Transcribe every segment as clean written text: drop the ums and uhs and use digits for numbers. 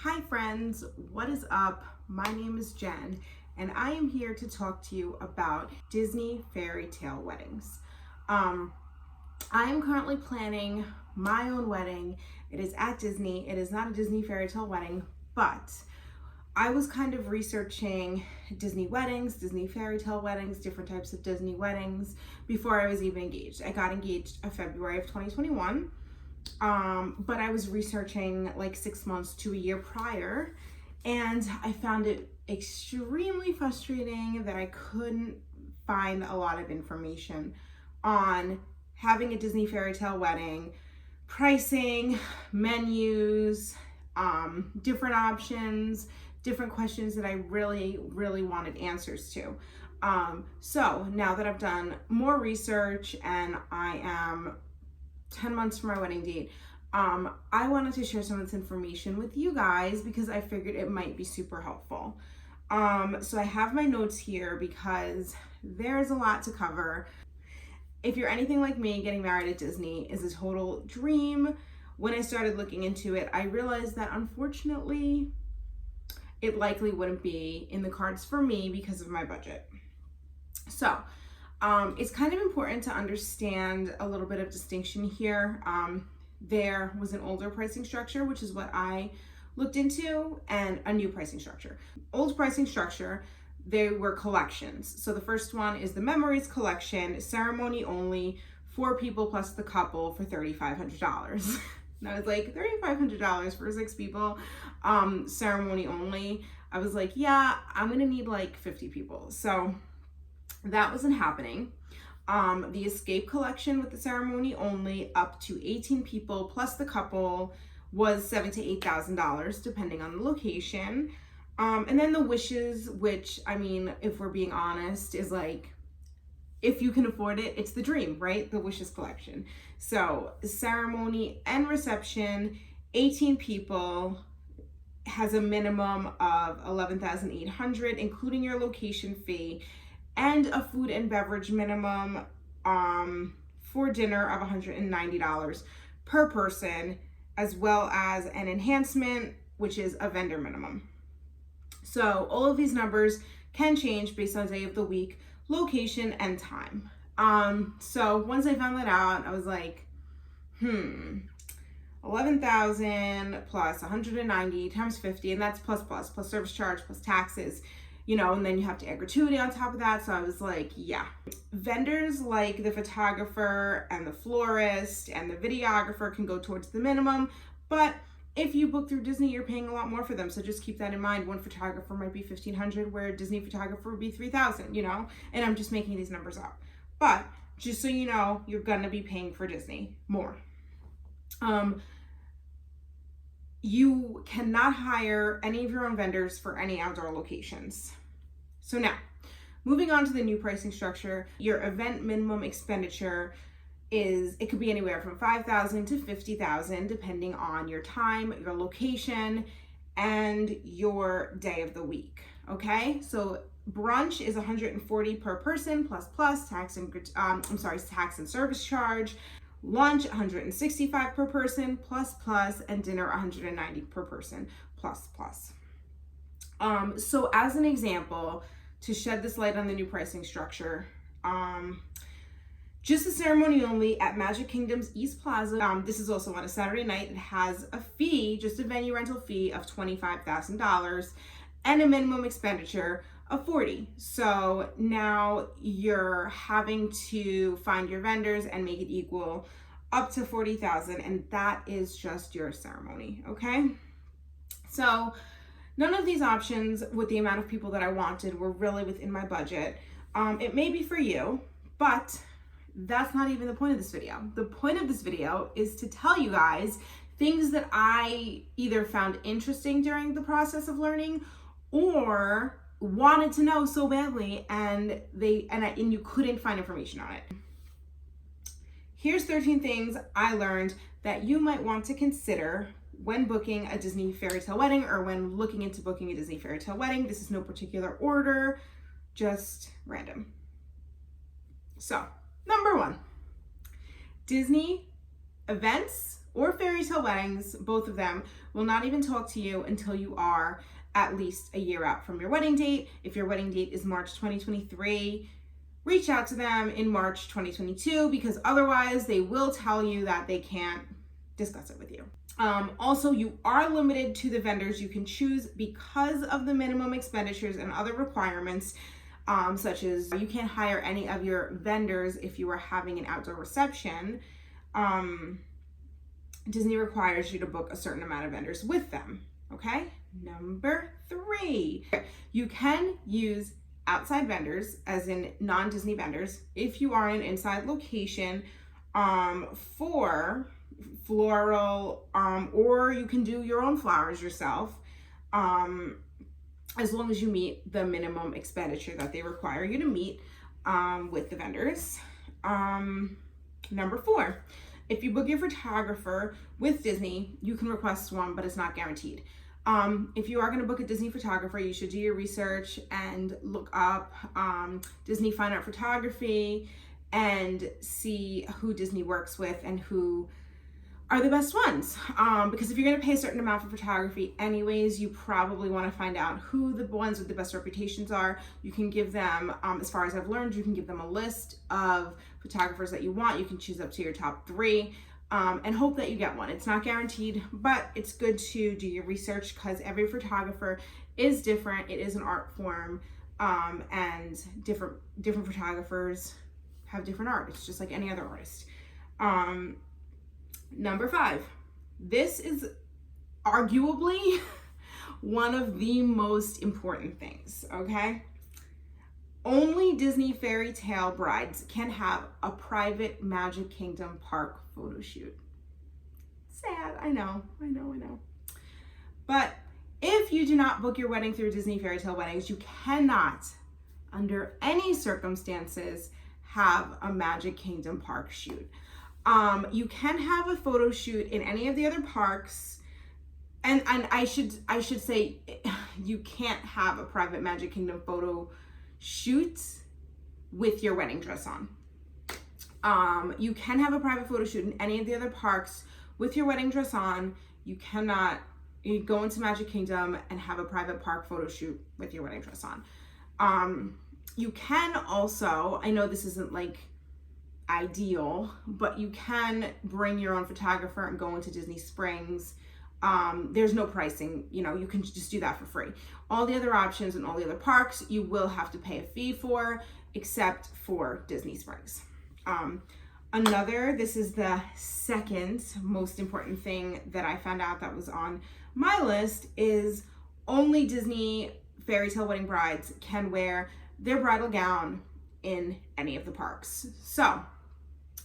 Hi friends, what is up? My name is Jen and I am here to talk to you about Disney fairy tale weddings. I am currently planning my own wedding. It is at Disney. It is not a Disney fairy tale wedding, but I was kind of researching Disney weddings, Disney fairy tale weddings, different types of Disney weddings before I was even engaged. I got engaged in February of 2021. But I was researching like 6 months to a year prior, and I found it extremely frustrating that I couldn't find a lot of information on having a Disney fairy tale wedding, pricing, menus, different options, different questions that I really wanted answers to. So now that I've done more research and I am 10 months from my wedding date, I wanted to share some of this information with you guys because I figured it might be super helpful. So I have my notes here because there's a lot to cover. If you're anything like me, getting married at Disney is a total dream. When I started looking into it, I realized that unfortunately, it likely wouldn't be in the cards for me because of my budget. So it's kind of important to understand a little bit of distinction here. There was an older pricing structure, which is what I looked into, and a new pricing structure. Old pricing structure, they were collections. So the first one is the Memories collection, ceremony only, 4 people plus the couple for $3,500. And I was like, $3,500 for 6 people, ceremony only. I was like, yeah, I'm gonna need like 50 people. So that wasn't happening. The Escape collection with the ceremony only up to 18 people plus the couple was $7,000 to $8,000 depending on the location. And then the Wishes, which, I mean, if we're being honest, is like, if you can afford it, it's the dream, right? The Wishes collection. So ceremony and reception, 18 people, has a minimum of $11,800, including your location fee, and a food and beverage minimum for dinner of $190 per person, as well as an enhancement, which is a vendor minimum. So all of these numbers can change based on day of the week, location, and time. So once I found that out, I was like, 11,000 plus 190 times 50, and that's plus service charge, plus taxes, you know, and then you have to add gratuity on top of that. So I was like, yeah. Vendors like the photographer and the florist and the videographer can go towards the minimum, but if you book through Disney, you're paying a lot more for them. So just keep that in mind. One photographer might be $1,500, where a Disney photographer would be $3,000, you know, and I'm just making these numbers up. But just so you know, you're gonna be paying for Disney more. You cannot hire any of your own vendors for any outdoor locations. So now, moving on to the new pricing structure, your event minimum expenditure it could be anywhere from $5,000 to $50,000 depending on your time, your location, and your day of the week. Okay, so brunch is $140 per person plus tax and service charge. Lunch $165 per person plus, and dinner $190 per person plus. So as an example, to shed this light on the new pricing structure, just the ceremony only at Magic Kingdom's East Plaza. This is also on a Saturday night. It has a fee, just a venue rental fee of $25,000 and a minimum expenditure of $40,000. So now you're having to find your vendors and make it equal up to $40,000, and that is just your ceremony, okay? So none of these options with the amount of people that I wanted were really within my budget. It may be for you, but that's not even the point of this video. The point of this video is to tell you guys things that I either found interesting during the process of learning or wanted to know so badly and you couldn't find information on it. Here's 13 things I learned that you might want to consider when booking a Disney fairy tale wedding or when looking into booking a Disney fairy tale wedding. This is no particular order, just random. So, number 1, Disney events or Fairytale Weddings, both of them, will not even talk to you until you are at least a year out from your wedding date. If your wedding date is March 2023, reach out to them in March 2022, because otherwise they will tell you that they can't discuss it with you. Also, you are limited to the vendors you can choose because of the minimum expenditures and other requirements, such as you can't hire any of your vendors if you are having an outdoor reception. Disney requires you to book a certain amount of vendors with them, okay? Number 3, you can use outside vendors, as in non-Disney vendors, if you are in an inside location for floral, or you can do your own flowers yourself, as long as you meet the minimum expenditure that they require you to meet with the vendors. Number 4, if you book your photographer with Disney, you can request one, but it's not guaranteed. If you are going to book a Disney photographer, you should do your research and look up Disney Fine Art Photography and see who Disney works with and who are the best ones. Because if you're going to pay a certain amount for photography anyways, you probably want to find out who the ones with the best reputations are. You can give them, as far as I've learned, you can give them a list of photographers that you want. You can choose up to your top 3. And hope that you get one. It's not guaranteed, but it's good to do your research because every photographer is different. It is an art form, and different photographers have different art. It's just like any other artist. Number 5, this is arguably one of the most important things, okay? Only Disney Fairytale brides can have a private Magic Kingdom park photo shoot. Sad, I know. But if you do not book your wedding through Disney Fairytale Weddings, you cannot, under any circumstances, have a Magic Kingdom park shoot. You can have a photo shoot in any of the other parks, and I should say you can't have a private Magic Kingdom photo shoot with your wedding dress on. You can have a private photo shoot in any of the other parks with your wedding dress on. You cannot go into Magic Kingdom and have a private park photo shoot with your wedding dress on. You can also, I know this isn't like ideal, but you can bring your own photographer and go into Disney Springs. There's no pricing, you can just do that for free. All the other options and all the other parks, you will have to pay a fee for, except for Disney Springs. This is the second most important thing that I found out that was on my list, is only Disney Fairytale wedding brides can wear their bridal gown in any of the parks. So,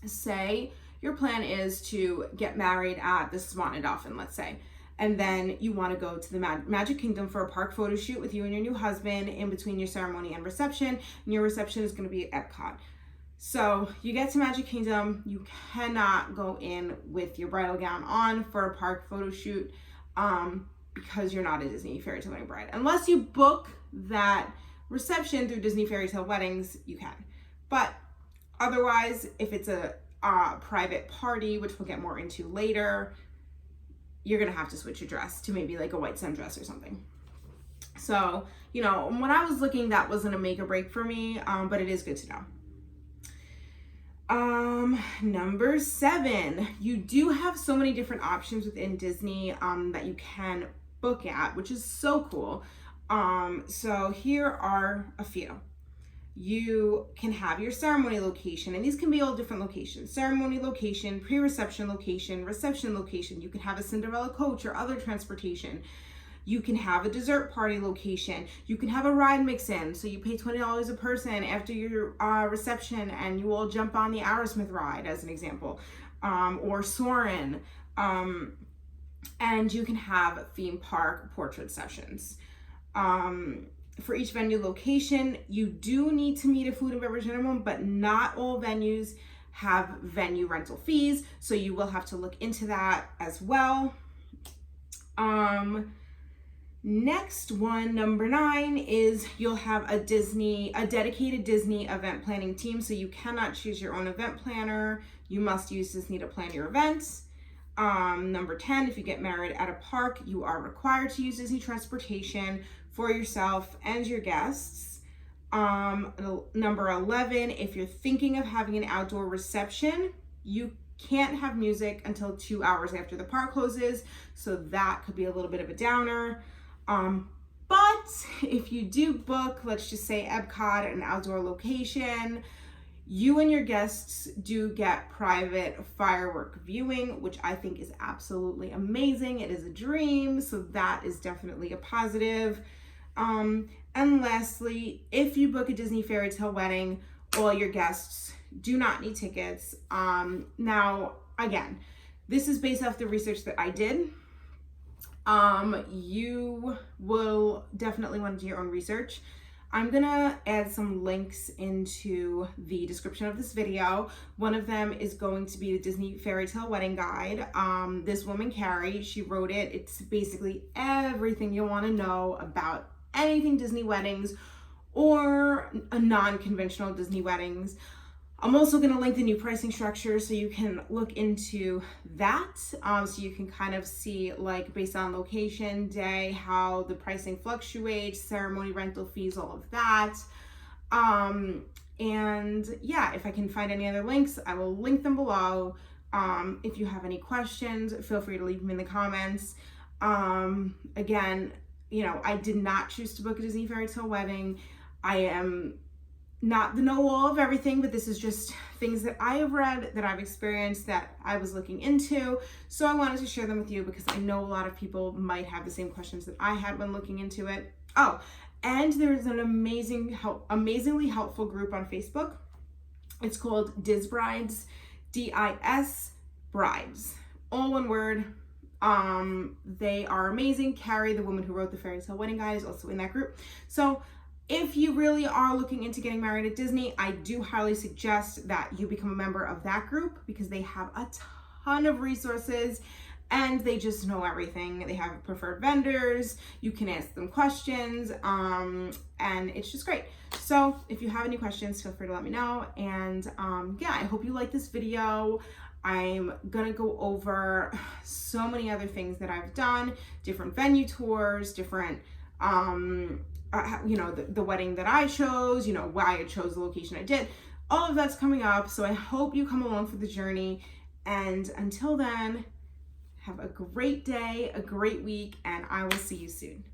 say your plan is to get married at the Swan and Dolphin, let's say, and then you want to go to the Magic Kingdom for a park photo shoot with you and your new husband in between your ceremony and reception, and your reception is going to be at Epcot. So you get to Magic Kingdom, you cannot go in with your bridal gown on for a park photo shoot because you're not a Disney Fairytale wedding bride. Unless you book that reception through Disney Fairytale Weddings, you can. But otherwise, if it's a private party, which we'll get more into later, you're gonna have to switch your dress to maybe like a white sundress or something. So, when I was looking, that wasn't a make or break for me, but it is good to know. Number 7, you do have so many different options within Disney that you can book at, which is so cool. So here are a few. You can have your ceremony location, and these can be all different locations: ceremony location, pre-reception location, reception location. You can have a Cinderella coach or other transportation. You can have a dessert party location. You can have a ride mix-in, so you pay $20 a person after your reception, and you all jump on the Aerosmith ride, as an example, or Soarin'. And you can have theme park portrait sessions. For each venue location, you do need to meet a food and beverage minimum, but not all venues have venue rental fees, so you will have to look into that as well. Next one, number 9, is you'll have a dedicated Disney event planning team, so you cannot choose your own event planner. You must use Disney to plan your events. Number 10, if you get married at a park, you are required to use Disney transportation for yourself and your guests. Number 11, if you're thinking of having an outdoor reception, you can't have music until 2 hours after the park closes, so that could be a little bit of a downer. But if you do book, let's just say Epcot, an outdoor location, you and your guests do get private firework viewing, which I think is absolutely amazing. It is a dream, so that is definitely a positive. And lastly, if you book a Disney fairy tale wedding, all your guests do not need tickets. Now, again, this is based off the research that I did. You will definitely want to do your own research. I'm gonna add some links into the description of this video. One of them is going to be the Disney Fairy Tale Wedding Guide. This woman, Carrie, she wrote it. It's basically everything you want to know about anything Disney weddings or a non-conventional Disney weddings. I'm also going to link the new pricing structure so you can look into that. So you can kind of see, like, based on location, day, how the pricing fluctuates, ceremony rental fees, all of that. And yeah, if I can find any other links, I will link them below. If you have any questions, feel free to leave them in the comments. Again, you know, I did not choose to book a Disney Fairy Tale wedding. I am not the know-all of everything, but this is just things that I have read, that I've experienced, that I was looking into. So I wanted to share them with you because I know a lot of people might have the same questions that I had when looking into it. Oh, and there's an amazingly helpful group on Facebook. It's called Diz Brides, D-I-S Brides, all one word. They are amazing. Carrie, the woman who wrote the Fairy Tale Wedding Guide, is also in that group. So if you really are looking into getting married at Disney, I do highly suggest that you become a member of that group because they have a ton of resources and they just know everything. They have preferred vendors, you can ask them questions, and it's just great. So if you have any questions, feel free to let me know. And yeah, I hope you like this video. I'm gonna go over so many other things that I've done, different venue tours, different you know, the wedding that I chose, you know, why I chose the location I did. All of that's coming up, so I hope you come along for the journey. And until then, have a great day, a great week, and I will see you soon.